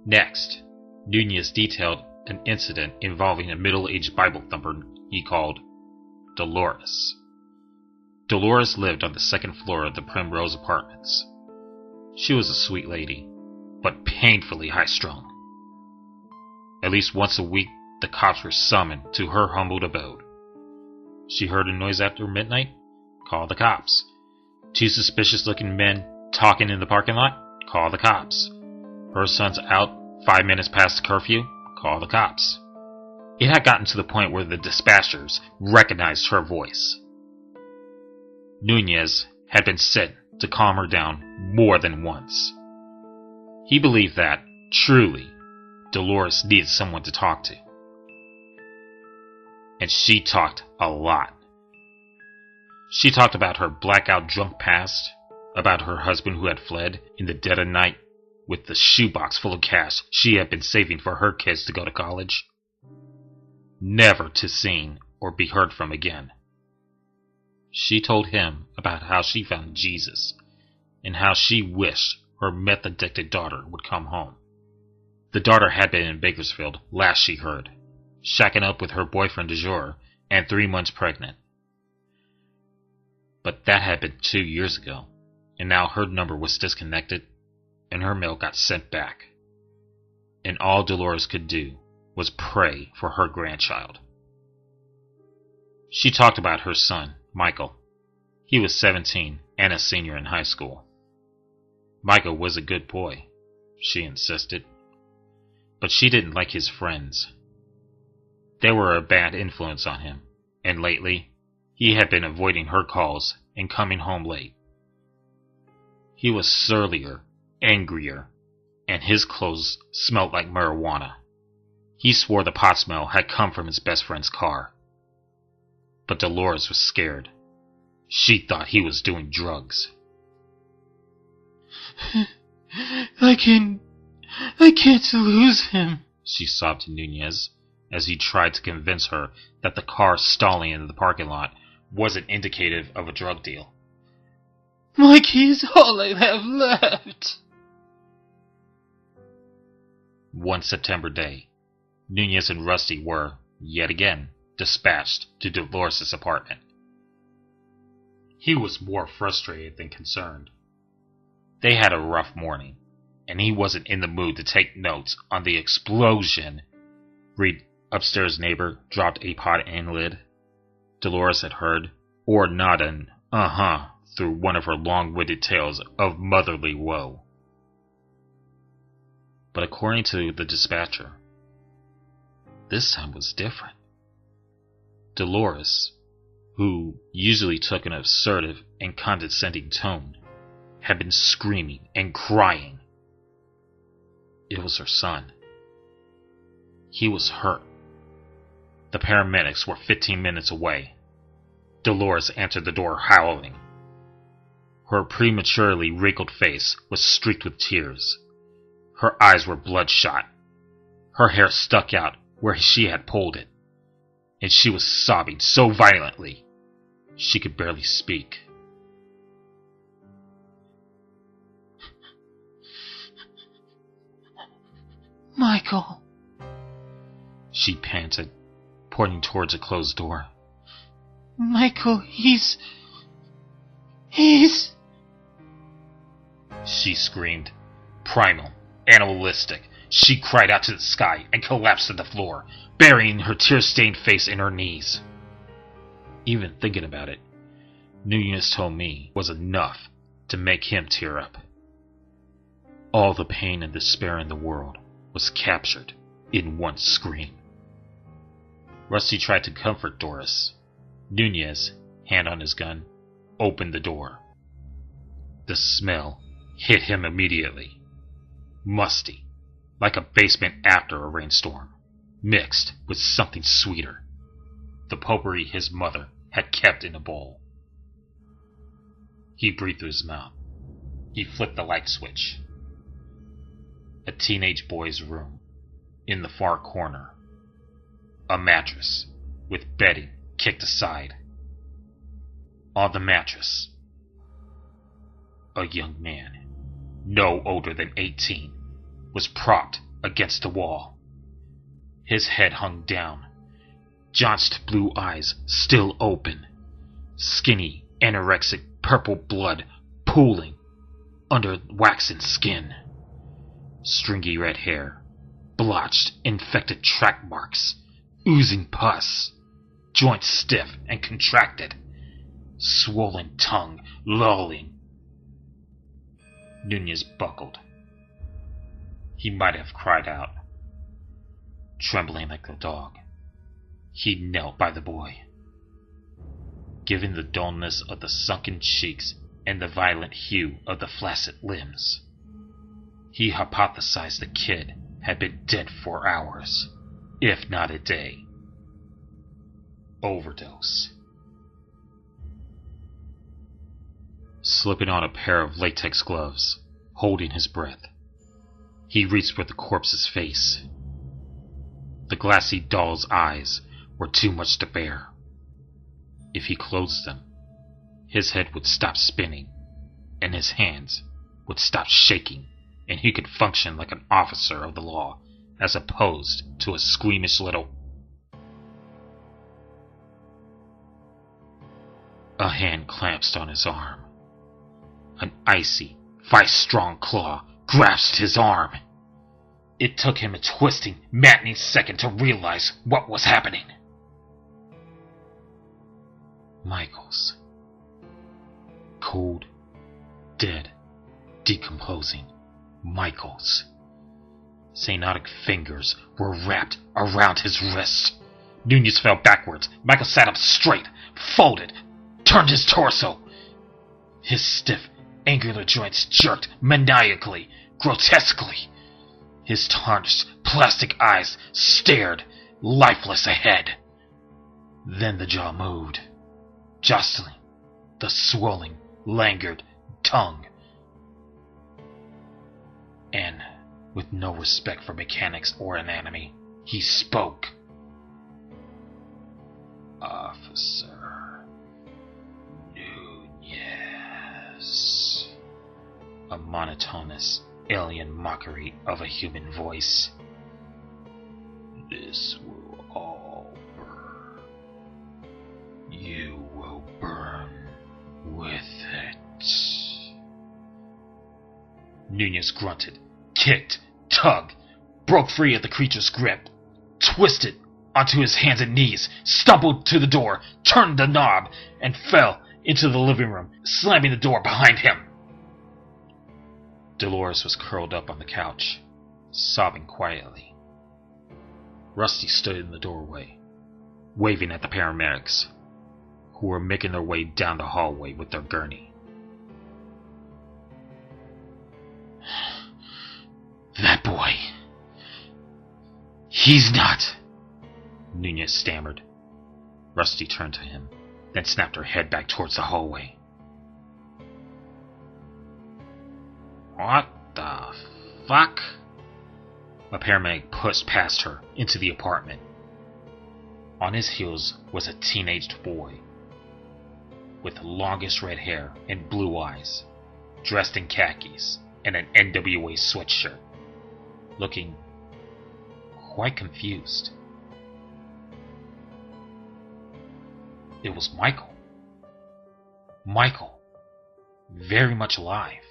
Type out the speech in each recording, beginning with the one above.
Next, Nunez detailed an incident involving a middle-aged Bible thumper he called Dolores. Dolores lived on the second floor of the Primrose Apartments. She was a sweet lady, but painfully high-strung. At least once a week, the cops were summoned to her humbled abode. She heard a noise after midnight? Call the cops. Two suspicious-looking men talking in the parking lot? Call the cops. Her son's out 5 minutes past the curfew? Call the cops. It had gotten to the point where the dispatchers recognized her voice. Nunez had been sent to calm her down more than once. He believed that, truly, Dolores needed someone to talk to. And she talked a lot. She talked about her blackout drunk past, about her husband who had fled in the dead of night with the shoebox full of cash she had been saving for her kids to go to college, never to seen or be heard from again. She told him about how she found Jesus and how she wished her meth-addicted daughter would come home. The daughter had been in Bakersfield, last she heard, shacking up with her boyfriend du jour and 3 months pregnant. But that had been 2 years ago, and now her number was disconnected and her mail got sent back. And all Dolores could do was pray for her grandchild. She talked about her son, Michael. He was 17 and a senior in high school. Michael was a good boy, she insisted. But she didn't like his friends. They were a bad influence on him, and lately, he had been avoiding her calls and coming home late. He was surlier, angrier, and his clothes smelled like marijuana. He swore the pot smell had come from his best friend's car. But Dolores was scared. She thought he was doing drugs. I can't lose him, she sobbed to Nunez as he tried to convince her that the car stalling in the parking lot wasn't indicative of a drug deal. Mikey is all I have left. One September day, Nunez and Rusty were, yet again, dispatched to Dolores' apartment. He was more frustrated than concerned. They had a rough morning, and he wasn't in the mood to take notes on the explosion. Reed, upstairs neighbor, dropped a pot and lid. Dolores had heard, or not an uh-huh, through one of her long-winded tales of motherly woe. But according to the dispatcher, this time was different. Dolores, who usually took an assertive and condescending tone, had been screaming and crying. It was her son. He was hurt. The paramedics were 15 minutes away. Dolores answered the door howling. Her prematurely wrinkled face was streaked with tears. Her eyes were bloodshot. Her hair stuck out where she had pulled it, and she was sobbing so violently she could barely speak. Michael, she panted, pointing towards a closed door. Michael, he's... She screamed, primal, animalistic. She cried out to the sky and collapsed to the floor, burying her tear-stained face in her knees. Even thinking about it, Nunez told me, was enough to make him tear up. All the pain and despair in the world was captured in one scream. Rusty tried to comfort Doris. Nunez, hand on his gun, opened the door. The smell hit him immediately. Musty, like a basement after a rainstorm, mixed with something sweeter. The potpourri his mother had kept in a bowl. He breathed through his mouth. He flipped the light switch. A teenage boy's room, in the far corner. A mattress, with bedding kicked aside. On the mattress, a young man, no older than 18, was propped against the wall. His head hung down, jaunced blue eyes still open, skinny, anorexic purple blood pooling under waxen skin, stringy red hair, blotched, infected track marks, oozing pus, joints stiff and contracted, swollen tongue lolling. Nunez buckled. He might have cried out. Trembling like a dog, he knelt by the boy. Given the dullness of the sunken cheeks and the violent hue of the flaccid limbs, he hypothesized the kid had been dead for hours, if not a day. Overdose. Slipping on a pair of latex gloves, holding his breath, he reached for the corpse's face. The glassy doll's eyes were too much to bear. If he closed them, his head would stop spinning, and his hands would stop shaking, and he could function like an officer of the law, as opposed to a squeamish little... A hand clamps on his arm. An icy, vice-strong claw grasped his arm. It took him a twisting, maddening second to realize what was happening. Michael's. Cold, dead, decomposing. Michael's. Cyanotic fingers were wrapped around his wrist. Nunez fell backwards. Michael sat up straight, folded, turned his torso. His stiff, angular joints jerked maniacally, grotesquely. His tarnished, plastic eyes stared, lifeless ahead. Then the jaw moved, jostling the swelling, languid tongue. And, with no respect for mechanics or anatomy, he spoke. Officer Nunez. A monotonous, alien mockery of a human voice. This will all burn. You will burn with it. Nunez grunted, kicked, tugged, broke free of the creature's grip, twisted onto his hands and knees, stumbled to the door, turned the knob, and fell into the living room, slamming the door behind him. Dolores was curled up on the couch, sobbing quietly. Rusty stood in the doorway, waving at the paramedics, who were making their way down the hallway with their gurney. That boy. He's not... Nunez stammered. Rusty turned to him, then snapped her head back towards the hallway. What the fuck? A paramedic pushed past her into the apartment. On his heels was a teenaged boy with longish red hair and blue eyes, dressed in khakis and an NWA sweatshirt, looking quite confused. It was Michael. Michael, very much alive.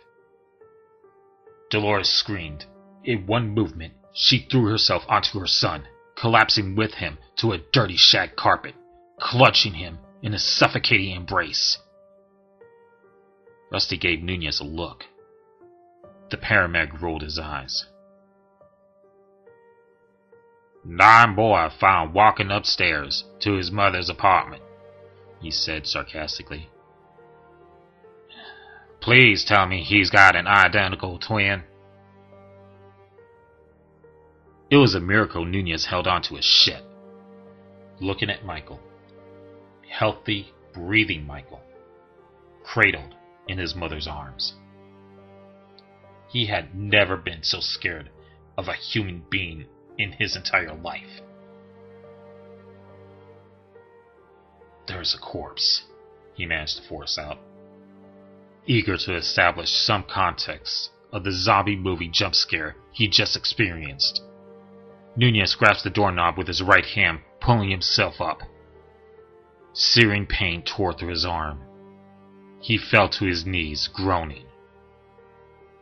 Dolores screamed. In one movement, she threw herself onto her son, collapsing with him to a dirty shag carpet, clutching him in a suffocating embrace. Rusty gave Nunez a look. The paramedic rolled his eyes. "Dying boy found walking upstairs to his mother's apartment," he said sarcastically. "Please tell me he's got an identical twin." It was a miracle Nunez held on to his shit. Looking at Michael. Healthy, breathing Michael. Cradled in his mother's arms. He had never been so scared of a human being in his entire life. "There's a corpse," he managed to force out, eager to establish some context of the zombie movie jump scare he just experienced. Nunez grabs the doorknob with his right hand, pulling himself up. Searing pain tore through his arm. He fell to his knees, groaning.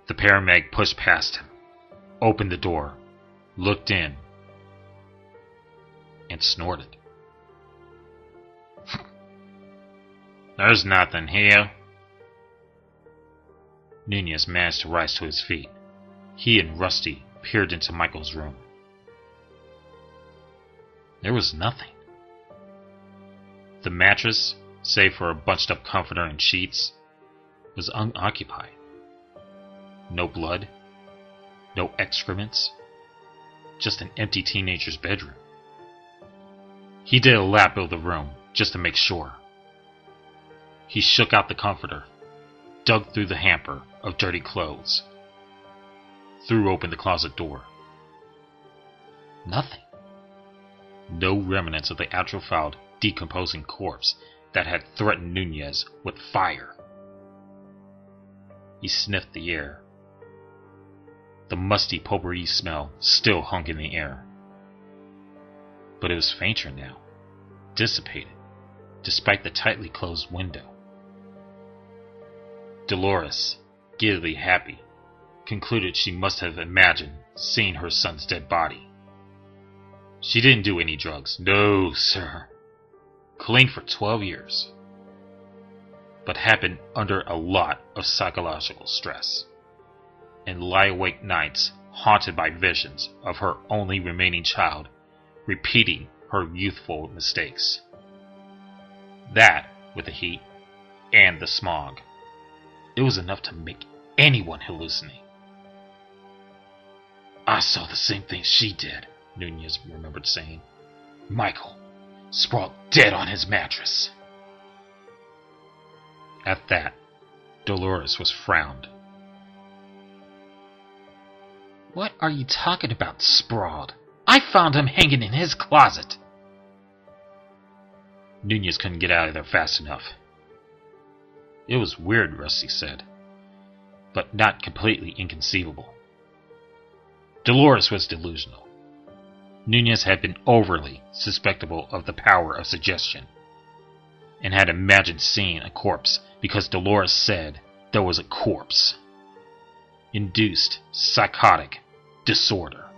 The paramedic pushed past him, opened the door, looked in, and snorted. "There's nothing here." Nunez managed to rise to his feet. He and Rusty peered into Michael's room. There was nothing. The mattress, save for a bunched up comforter and sheets, was unoccupied. No blood, no excrements, just an empty teenager's bedroom. He did a lap of the room just to make sure. He shook out the comforter, dug through the hamper of dirty clothes, threw open the closet door. Nothing. No remnants of the atrophied, decomposing corpse that had threatened Nunez with fire. He sniffed the air. The musty potpourri smell still hung in the air. But it was fainter now, dissipated, despite the tightly closed window. Dolores, giddily happy, concluded she must have imagined seeing her son's dead body. She didn't do any drugs, no sir. Clean for 12 years. But had been under a lot of psychological stress, and lie awake nights haunted by visions of her only remaining child repeating her youthful mistakes. That, with the heat and the smog, it was enough to make anyone hallucinate. "I saw the same thing she did," Nunez remembered saying. "Michael, sprawled dead on his mattress." At that, Dolores was frowned. "What are you talking about, sprawled? I found him hanging in his closet." Nunez couldn't get out of there fast enough. It was weird, Rusty said, but not completely inconceivable. Dolores was delusional. Nunez had been overly suspectable of the power of suggestion, and had imagined seeing a corpse because Dolores said there was a corpse. Induced psychotic disorder.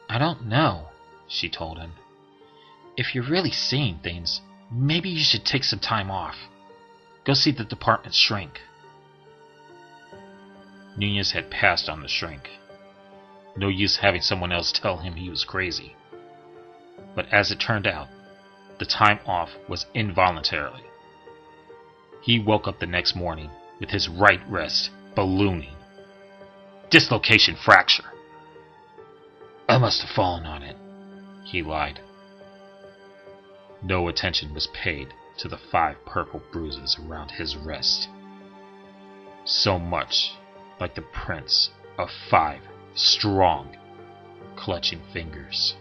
"I don't know," she told him. "If you're really seeing things, maybe you should take some time off. Go see the department shrink." Nunez had passed on the shrink. No use having someone else tell him he was crazy. But as it turned out, the time off was involuntary. He woke up the next morning with his right wrist ballooning. Dislocation fracture. "I must have fallen on it," he lied. No attention was paid to the 5 purple bruises around his wrist. So much like the prints of 5 strong, clutching fingers.